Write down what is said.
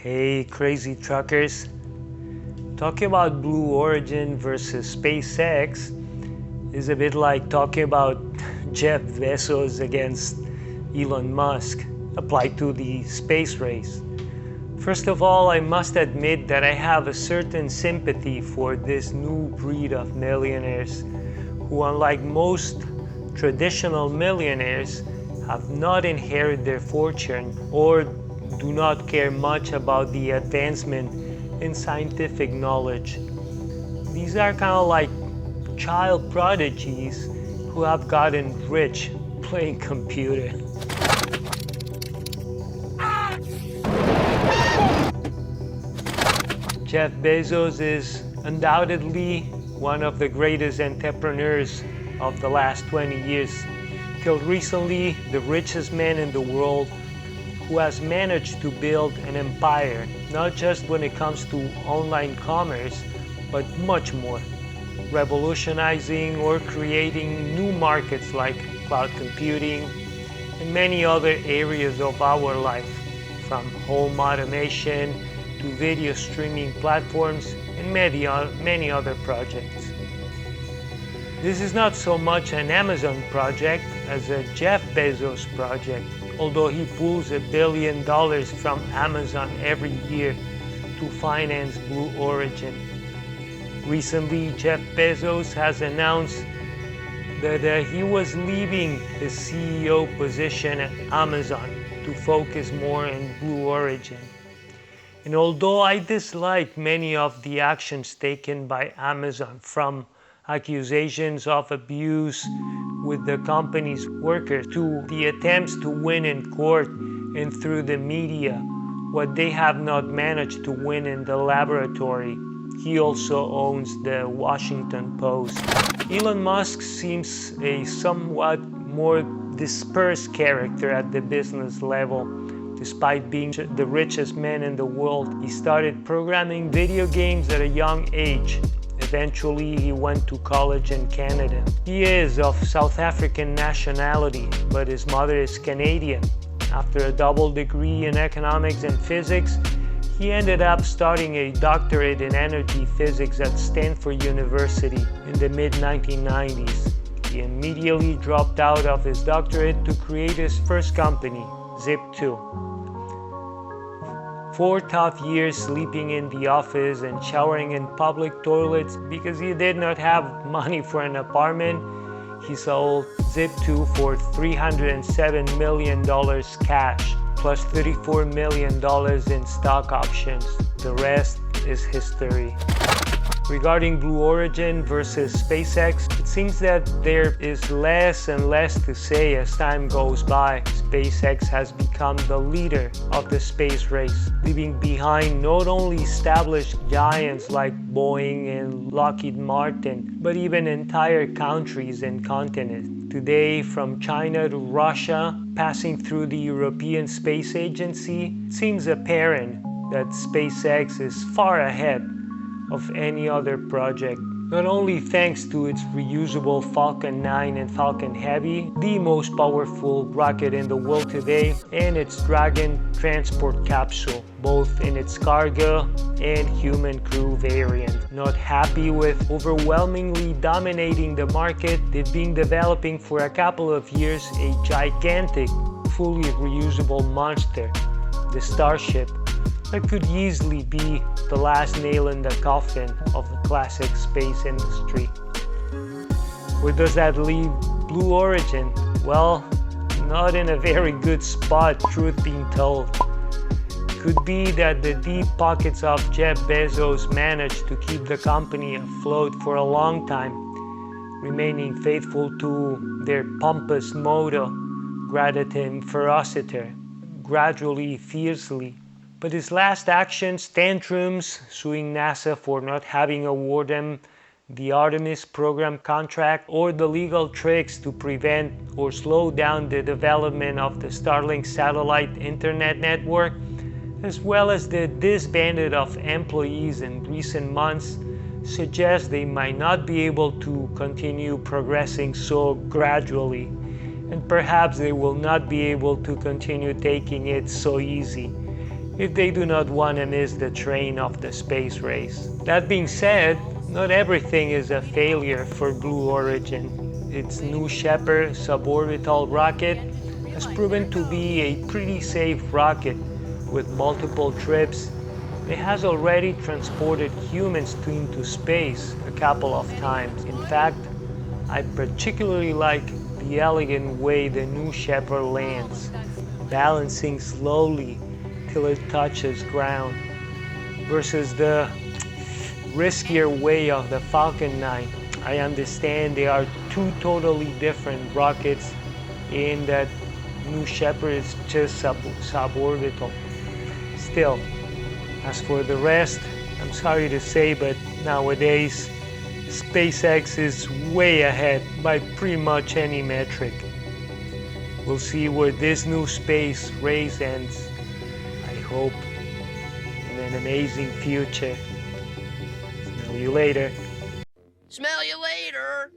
Hey, crazy truckers. Talking about Blue Origin versus SpaceX is a bit like talking about Jeff Bezos against Elon Musk applied to the space race. First of all, I must admit that I have a certain sympathy for this new breed of millionaires who, unlike most traditional millionaires, have not inherited their fortune or do not care much about the advancement in scientific knowledge. These are kind of like child prodigies who have gotten rich playing computer. Jeff Bezos is undoubtedly one of the greatest entrepreneurs of the last 20 years. Till recently, the richest man in the world who has managed to build an empire, not just when it comes to online commerce, but much more, revolutionizing or creating new markets like cloud computing and many other areas of our life, from home automation to video streaming platforms and many other projects. This is not so much an Amazon project as a Jeff Bezos project, although he pulls $1 billion from Amazon every year to finance Blue Origin. Recently, Jeff Bezos has announced that he was leaving the CEO position at Amazon to focus more on Blue Origin. And although I dislike many of the actions taken by Amazon, from accusations of abuse with the company's workers to the attempts to win in court and through the media what they have not managed to win in the laboratory, he also owns the Washington Post. Elon Musk seems a somewhat more dispersed character at the business level. Despite being the richest man in the world, he started programming video games at a young age. Eventually, he went to college in Canada. He is of South African nationality, but his mother is Canadian. After a double degree in economics and physics, he ended up starting a doctorate in energy physics at Stanford University in the mid-1990s. He immediately dropped out of his doctorate to create his first company, Zip2. 4 tough years sleeping in the office and showering in public toilets because he did not have money for an apartment. He sold Zip2 for $307 million cash, plus $34 million in stock options. The rest is history. Regarding Blue Origin versus SpaceX, it seems that there is less and less to say as time goes by. SpaceX has become the leader of the space race, leaving behind not only established giants like Boeing and Lockheed Martin, but even entire countries and continents. Today, from China to Russia, passing through the European Space Agency, it seems apparent that SpaceX is far ahead of any other project, not only thanks to its reusable Falcon 9 and Falcon Heavy, the most powerful rocket in the world today, and its Dragon transport capsule, both in its cargo and human crew variant. Not happy with overwhelmingly dominating the market, they've been developing for a couple of years a gigantic, fully reusable monster, the Starship, that could easily be the last nail in the coffin of the classic space industry. Where does that leave Blue Origin? Well, not in a very good spot, truth being told. Could be that the deep pockets of Jeff Bezos managed to keep the company afloat for a long time, remaining faithful to their pompous motto, gradatim ferociter, gradually, fiercely. But his last actions, tantrums, suing NASA for not having awarded him the Artemis program contract, or the legal tricks to prevent or slow down the development of the Starlink satellite internet network, as well as the disbanding of employees in recent months, suggest they might not be able to continue progressing so gradually, and perhaps they will not be able to continue taking it so easy. if they do not want to miss the train of the space race. That being said, not everything is a failure for Blue Origin. Its New Shepard suborbital rocket has proven to be a pretty safe rocket with multiple trips. It has already transported humans into space a couple of times. In fact, I particularly like the elegant way the New Shepard lands, balancing slowly till it touches ground, versus the riskier way of the Falcon 9. I understand they are two totally different rockets in that New Shepard is just suborbital. Still, as for the rest, I'm sorry to say, but nowadays SpaceX is way ahead by pretty much any metric. We'll see where this new space race ends. I hope in an amazing future. Smell you later. Smell you later.